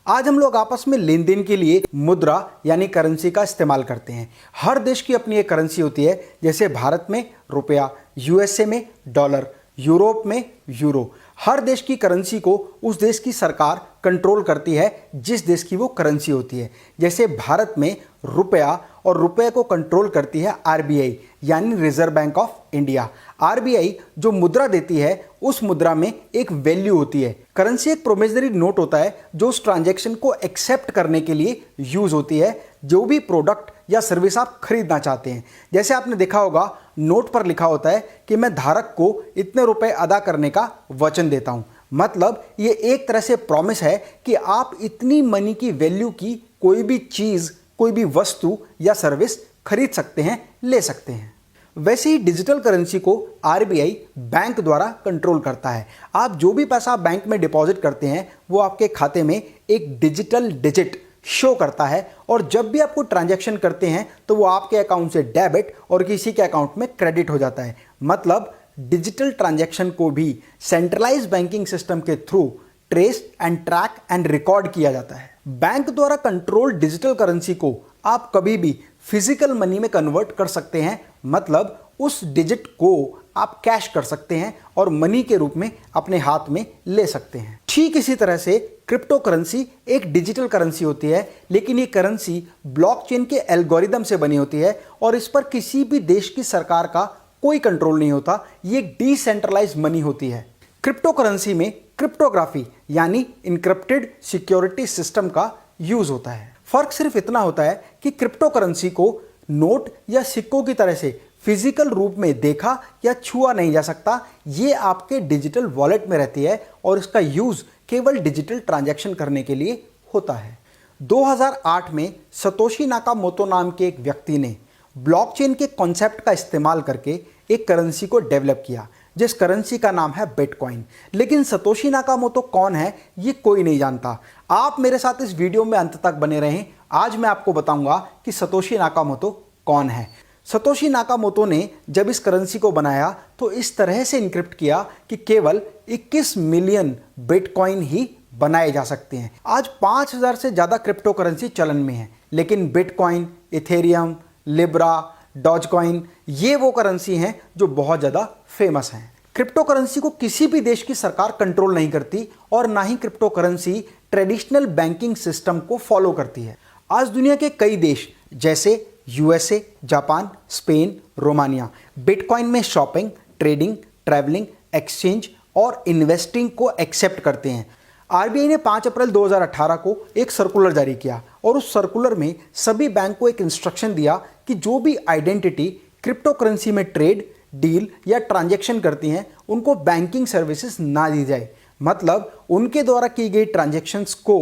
आज हम लोग आपस में लेन देन के लिए मुद्रा यानी करेंसी का इस्तेमाल करते हैं। हर देश की अपनी एक करेंसी होती है, जैसे भारत में रुपया, यूएसए में डॉलर, यूरोप में यूरो। हर देश की करेंसी को उस देश की सरकार कंट्रोल करती है जिस देश की वो करेंसी होती है। जैसे भारत में रुपया, और रुपये को कंट्रोल करती है आरबीआई यानी reserve bank of India. RBI जो मुद्रा देती है उस मुद्रा में एक वैल्यू होती है। करेंसी एक प्रोमिसरी नोट होता है जो उस ट्रांजैक्शन को एक्सेप्ट करने के लिए यूज होती है, जो भी प्रोडक्ट या सर्विस आप खरीदना चाहते हैं। जैसे आपने देखा होगा नोट पर लिखा होता है कि मैं धारक को इतने रुपए अदा करने का वचन देता हूं। मतलब ये एक तरह से प्रॉमिस है कि आप इतनी मनी की वैल्यू की कोई भी चीज, कोई भी वस्तु या सर्विस खरीद सकते हैं, ले सकते हैं। वैसे ही डिजिटल करेंसी को आरबीआई बैंक द्वारा कंट्रोल करता है। आप जो भी पैसा बैंक में डिपॉजिट करते हैं वो आपके खाते में एक डिजिटल डिजिट शो करता है, और जब भी आपको ट्रांजैक्शन करते हैं तो वो आपके अकाउंट से डेबिट और किसी के अकाउंट में क्रेडिट हो जाता है। मतलब डिजिटल ट्रांजैक्शन को भी सेंट्रलाइज्ड बैंकिंग सिस्टम के through trace and track and record किया जाता है। बैंक द्वारा कंट्रोल डिजिटल करेंसी को आप कभी भी फिजिकल मनी में कन्वर्ट कर सकते हैं। मतलब उस डिजिट को आप कैश कर सकते हैं और मनी के रूप में अपने हाथ में ले सकते हैं। ठीक इसी तरह से क्रिप्टो करेंसी एक डिजिटल करेंसी होती है, लेकिन ये करेंसी ब्लॉकचेन के एल्गोरिदम से बनी होती है और इस पर किसी भी देश की सरकार का कोई कंट्रोल नहीं होता। ये डिसेंट्रलाइज्ड मनी होती है। क्रिप्टो करेंसी में क्रिप्टोग्राफी यानी इनक्रिप्टेड सिक्योरिटी सिस्टम का यूज होता है। फर्क सिर्फ इतना होता है कि क्रिप्टो करेंसी को नोट या सिक्कों की तरह से फिजिकल रूप में देखा या छुआ नहीं जा सकता। ये आपके डिजिटल वॉलेट में रहती है और इसका यूज केवल डिजिटल ट्रांजैक्शन करने के लिए होता है। 2008 में सतोशी नाकामोतो नाम के एक व्यक्ति ने ब्लॉकचेन के कॉन्सेप्ट का इस्तेमाल करके एक करेंसी को डेवलप किया, जिस करेंसी का नाम है बिटकॉइन। लेकिन सतोशी नाकामोतो कौन है ये कोई नहीं जानता। आप मेरे साथ इस वीडियो में अंत तक बने रहें। आज मैं आपको बताऊंगा कि सतोशी नाकामोतो कौन है। सतोशी नाकामोतो ने जब इस करेंसी को बनाया तो इस तरह से इनक्रिप्ट किया कि केवल 21 मिलियन बिटकॉइन ही बनाए जा सकते हैं। आज 5000 से ज़्यादा क्रिप्टो करेंसी चलन में है, लेकिन बिटकॉइन, इथेरियम, लिब्रा, डॉजकॉइन ये वो करेंसी हैं जो बहुत ज़्यादा फेमस हैं। क्रिप्टो करेंसी को किसी भी देश की सरकार कंट्रोल नहीं करती और ना ही crypto currency traditional banking system को फॉलो करती है। आज दुनिया के कई देश जैसे USA, Japan, Spain, Romania bitcoin में शॉपिंग, ट्रेडिंग, ट्रैवलिंग, एक्सचेंज और इन्वेस्टिंग को एक्सेप्ट करते हैं। आरबीआई ने 5 अप्रैल 2018 को एक सर्कुलर जारी किया और उस सर्कुलर में सभी बैंक को एक इंस्ट्रक्शन दिया कि जो भी आइडेंटिटी क्रिप्टो करेंसी में ट्रेड, डील या ट्रांजैक्शन करती हैं उनको बैंकिंग सर्विसेज ना दी जाए। मतलब उनके द्वारा की गई ट्रांजैक्शंस को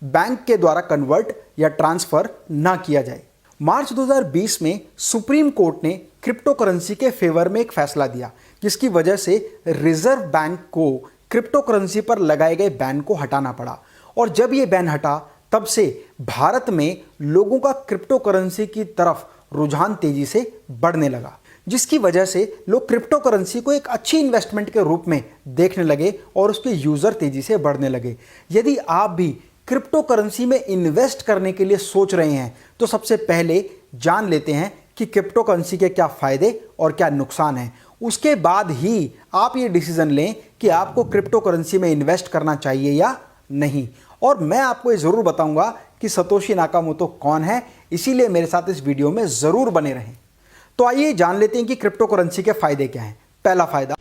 बैंक के द्वारा कन्वर्ट या ट्रांसफर ना किया जाए। मार्च 2020 में सुप्रीम कोर्ट ने क्रिप्टो करेंसी के फेवर में एक फैसला दिया, जिसकी वजह से रिजर्व बैंक को क्रिप्टो करेंसी पर लगाए गए बैन को हटाना पड़ा। और जब ये बैन हटा तब से भारत में लोगों का क्रिप्टो करेंसी की तरफ रुझान तेजी से बढ़ने लगा, जिसकी वजह से लोग क्रिप्टो करेंसी को एक अच्छी इन्वेस्टमेंट के रूप में देखने लगे और उसके यूजर तेजी से बढ़ने लगे। यदि आप भी क्रिप्टो करेंसी में इन्वेस्ट करने के लिए सोच रहे हैं तो सबसे पहले जान लेते हैं कि क्रिप्टो करेंसी के क्या फायदे और क्या नुकसान हैं। उसके बाद ही आप ये डिसीजन लें कि आपको क्रिप्टो करेंसी में इन्वेस्ट करना चाहिए या नहीं। और मैं आपको ये ज़रूर बताऊंगा कि सतोशी नाकामोतो कौन है, इसीलिए मेरे साथ इस वीडियो में ज़रूर बने रहें। तो आइए जान लेते हैं कि क्रिप्टो करेंसी के फायदे क्या हैं। पहला फायदा,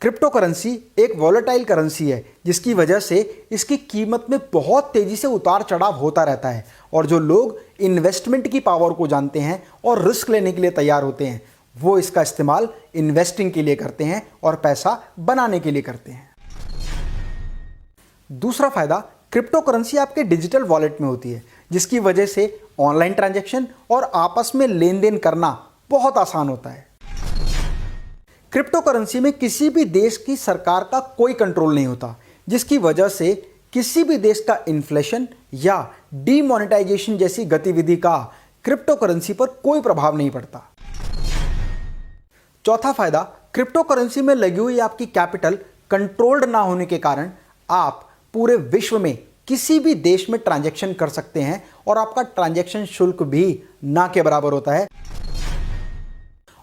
क्रिप्टो करेंसी एक वॉलेटाइल करेंसी है, जिसकी वजह से इसकी कीमत में बहुत तेजी से उतार चढ़ाव होता रहता है। और जो लोग इन्वेस्टमेंट की पावर को जानते हैं और रिस्क लेने के लिए तैयार होते हैं वो इसका इस्तेमाल इन्वेस्टिंग के लिए करते हैं और पैसा बनाने के लिए करते हैं। दूसरा फायदा, क्रिप्टो करेंसी आपके डिजिटल वॉलेट में होती है, जिसकी वजह से ऑनलाइन ट्रांजैक्शन और आपस में लेन देन करना बहुत आसान होता है। क्रिप्टो करेंसी में किसी भी देश की सरकार का कोई कंट्रोल नहीं होता, जिसकी वजह से किसी भी देश का इन्फ्लेशन या डीमोनेटाइजेशन जैसी गतिविधि का क्रिप्टो करेंसी पर कोई प्रभाव नहीं पड़ता। चौथा फायदा, क्रिप्टो करेंसी में लगी हुई आपकी कैपिटल कंट्रोल्ड ना होने के कारण आप पूरे विश्व में किसी भी देश में ट्रांजैक्शन कर सकते हैं और आपका ट्रांजैक्शन शुल्क भी ना के बराबर होता है।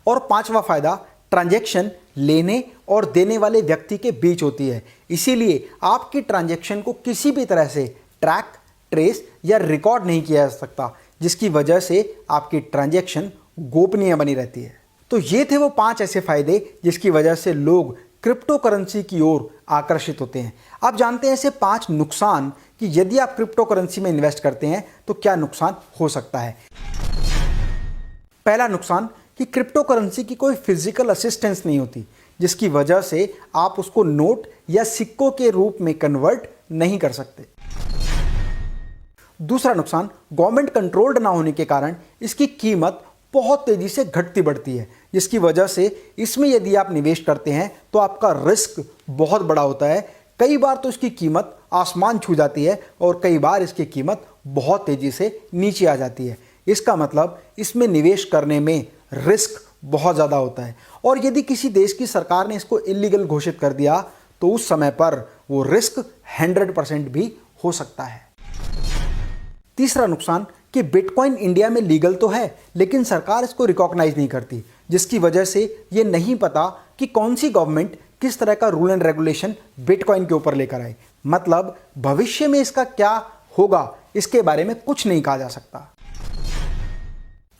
और पांचवा फायदा, ट्रांजैक्शन लेने और देने वाले व्यक्ति के बीच होती है, इसीलिए आपकी ट्रांजैक्शन को किसी भी तरह से ट्रैक, ट्रेस या रिकॉर्ड नहीं किया जा सकता, जिसकी वजह से आपकी ट्रांजैक्शन गोपनीय बनी रहती है। तो ये थे वो 5 ऐसे फायदे जिसकी वजह से लोग क्रिप्टो करेंसी की ओर आकर्षित होते हैं। आप जानते हैं ऐसे 5 नुकसान कि यदि आप क्रिप्टो करेंसी में इन्वेस्ट करते हैं तो क्या नुकसान हो सकता है। पहला नुकसान कि क्रिप्टो करेंसी की कोई फिजिकल असिस्टेंस नहीं होती, जिसकी वजह से आप उसको नोट या सिक्कों के रूप में कन्वर्ट नहीं कर सकते। दूसरा नुकसान, गवर्नमेंट कंट्रोल्ड ना होने के कारण इसकी कीमत बहुत तेजी से घटती बढ़ती है, जिसकी वजह से इसमें यदि आप निवेश करते हैं तो आपका रिस्क बहुत बड़ा होता है। कई बार तो इसकी कीमत आसमान छू जाती है और कई बार इसकी कीमत बहुत तेजी से नीचे आ जाती है। इसका मतलब इसमें निवेश करने में रिस्क बहुत ज़्यादा होता है और यदि किसी देश की सरकार ने इसको इलीगल घोषित कर दिया तो उस समय पर वो रिस्क 100% भी हो सकता है। तीसरा नुकसान कि बिटकॉइन इंडिया में लीगल तो है लेकिन सरकार इसको रिकॉग्नाइज नहीं करती, जिसकी वजह से ये नहीं पता कि कौन सी गवर्नमेंट किस तरह का रूल एंड रेगुलेशन बिटकॉइन के ऊपर लेकर आए। मतलब भविष्य में इसका क्या होगा इसके बारे में कुछ नहीं कहा जा सकता।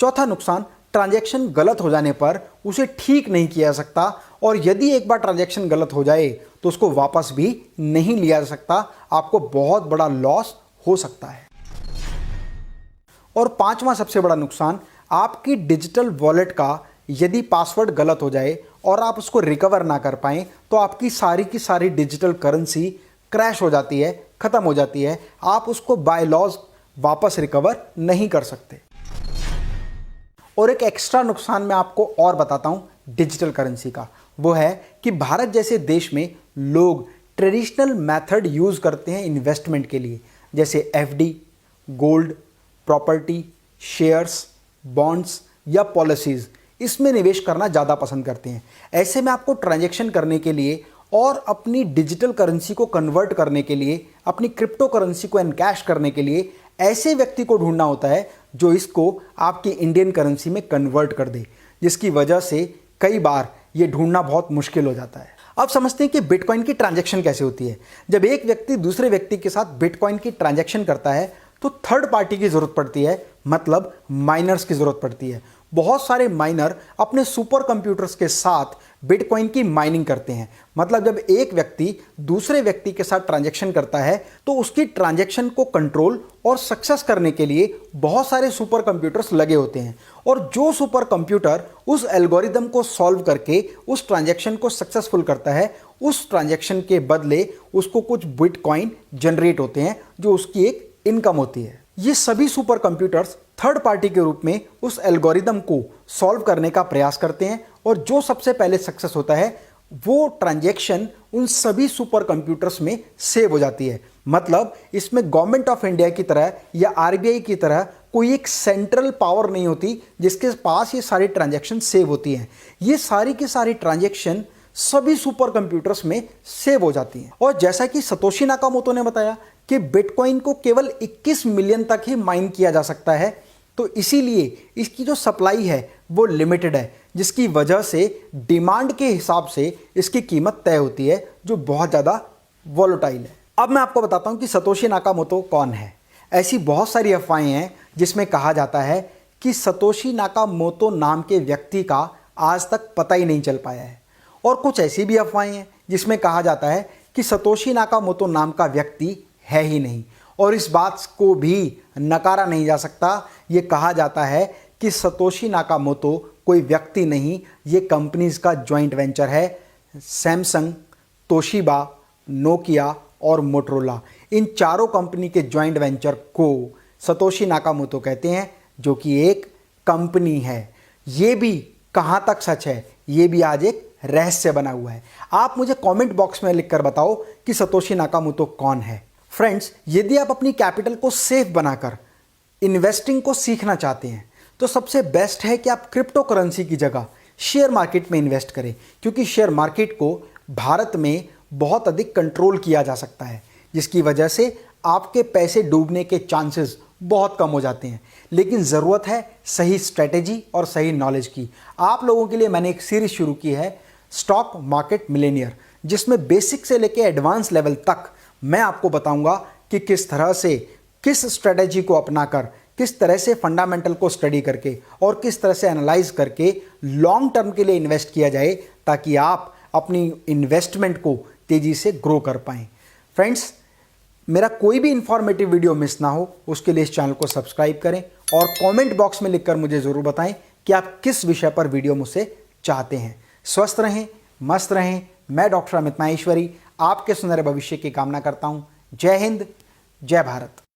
चौथा नुकसान, ट्रांजैक्शन गलत हो जाने पर उसे ठीक नहीं किया जा सकता और यदि एक बार ट्रांजैक्शन गलत हो जाए तो उसको वापस भी नहीं लिया जा सकता, आपको बहुत बड़ा लॉस हो सकता है। और पांचवा सबसे बड़ा नुकसान, आपकी डिजिटल वॉलेट का यदि पासवर्ड गलत हो जाए और आप उसको रिकवर ना कर पाएं तो आपकी सारी की सारी डिजिटल करेंसी क्रैश हो जाती है, ख़त्म हो जाती है। आप उसको बाय लॉज वापस रिकवर नहीं कर सकते। और एक एक्स्ट्रा नुकसान मैं आपको और बताता हूं डिजिटल करेंसी का, वो है कि भारत जैसे देश में लोग ट्रेडिशनल मेथड यूज़ करते हैं इन्वेस्टमेंट के लिए, जैसे FD, gold, property, shares, bonds या पॉलिसीज़। इसमें निवेश करना ज़्यादा पसंद करते हैं। ऐसे में आपको ट्रांजैक्शन करने के लिए और अपनी डिजिटल करेंसी को कन्वर्ट करने के लिए, अपनी क्रिप्टो करेंसी को एनकैश करने के लिए ऐसे व्यक्ति को ढूंढना होता है जो इसको आपकी इंडियन करेंसी में कन्वर्ट कर दे, जिसकी वजह से कई बार ये ढूंढना बहुत मुश्किल हो जाता है। अब समझते हैं कि बिटकॉइन की ट्रांजैक्शन कैसे होती है। जब एक व्यक्ति दूसरे व्यक्ति के साथ बिटकॉइन की ट्रांजैक्शन करता है तो थर्ड पार्टी की ज़रूरत पड़ती है, मतलब माइनर्स की ज़रूरत पड़ती है। बहुत सारे माइनर अपने सुपर कंप्यूटर्स के साथ बिटकॉइन की माइनिंग करते हैं। मतलब जब एक व्यक्ति दूसरे व्यक्ति के साथ ट्रांजैक्शन करता है तो उसकी ट्रांजैक्शन को कंट्रोल और सक्सेस करने के लिए बहुत सारे सुपर कंप्यूटर्स लगे होते हैं और जो सुपर कंप्यूटर उस एल्गोरिदम को सॉल्व करके उस ट्रांजैक्शन को सक्सेसफुल करता है, उस ट्रांजैक्शन के बदले उसको कुछ बिटकॉइन जनरेट होते हैं जो उसकी एक इनकम होती है। ये सभी सुपर कंप्यूटर्स थर्ड पार्टी के रूप में उस एल्गोरिदम को सॉल्व करने का प्रयास करते हैं और जो सबसे पहले सक्सेस होता है वो ट्रांजैक्शन उन सभी सुपर कंप्यूटर्स में सेव हो जाती है। मतलब इसमें गवर्नमेंट ऑफ इंडिया की तरह या आरबीआई की तरह कोई एक सेंट्रल पावर नहीं होती जिसके पास ये सारी ट्रांजैक्शन सेव होती हैं। ये सारी की सारी ट्रांजैक्शन सभी सुपर कंप्यूटर्स में सेव हो जाती हैं। और जैसा कि सतोशी नाकामोटो ने बताया कि बिटकॉइन को केवल 21 मिलियन तक ही माइन किया जा सकता है, तो इसीलिए इसकी जो सप्लाई है वो लिमिटेड है, जिसकी वजह से डिमांड के हिसाब से इसकी कीमत तय होती है, जो बहुत ज़्यादा वॉलेटाइल है। अब मैं आपको बताता हूँ कि सतोशी नाकामोटो कौन है। ऐसी बहुत सारी अफवाहें हैं जिसमें कहा जाता है कि सतोशी नाकामोटो नाम के व्यक्ति का आज तक पता ही नहीं चल पाया है, और कुछ ऐसी भी अफवाहें हैं जिसमें कहा जाता है कि सतोशी नाकामोटो नाम का व्यक्ति है ही नहीं, और इस बात को भी नकारा नहीं जा सकता। ये कहा जाता है कि सतोशी नाकामोटो कोई व्यक्ति नहीं, ये कंपनीज का जॉइंट वेंचर है। सैमसंग, तोशिबा, नोकिया और मोटरोला, इन चारों कंपनी के जॉइंट वेंचर को सतोशी नाकामोटो कहते हैं, जो कि एक कंपनी है। ये भी कहाँ तक सच है, ये भी आज एक रहस्य बना हुआ है। आप मुझे कमेंट बॉक्स में लिखकर बताओ कि सतोशी नाकामोटो कौन है। फ्रेंड्स, यदि आप अपनी कैपिटल को सेफ बनाकर इन्वेस्टिंग को सीखना चाहते हैं तो सबसे बेस्ट है कि आप क्रिप्टो करेंसी की जगह शेयर मार्केट में इन्वेस्ट करें, क्योंकि शेयर मार्केट को भारत में बहुत अधिक कंट्रोल किया जा सकता है। जिसकी वजह से आपके पैसे डूबने के चांसेस बहुत कम हो जाते हैं। लेकिन ज़रूरत है सही स्ट्रेटेजी और सही नॉलेज की। आप लोगों के लिए मैंने एक सीरीज शुरू की है स्टॉक मार्केट मिलेनियर, जिसमें बेसिक से लेकर एडवांस लेवल तक मैं आपको बताऊंगा कि किस तरह से, किस स्ट्रेटेजी को अपनाकर, किस तरह से फंडामेंटल को स्टडी करके और किस तरह से एनालाइज करके लॉन्ग टर्म के लिए इन्वेस्ट किया जाए, ताकि आप अपनी इन्वेस्टमेंट को तेजी से ग्रो कर पाएं। फ्रेंड्स, मेरा कोई भी इंफॉर्मेटिव वीडियो मिस ना हो उसके लिए इस चैनल को सब्सक्राइब करें और कमेंट बॉक्स में लिखकर मुझे ज़रूर बताएं कि आप किस विषय पर वीडियो मुझसे चाहते हैं। स्वस्थ रहें, मस्त रहें। मैं डॉक्टर अमित माहेश्वरी आपके सुनहरे भविष्य की कामना करता हूं। जय हिंद, जय भारत।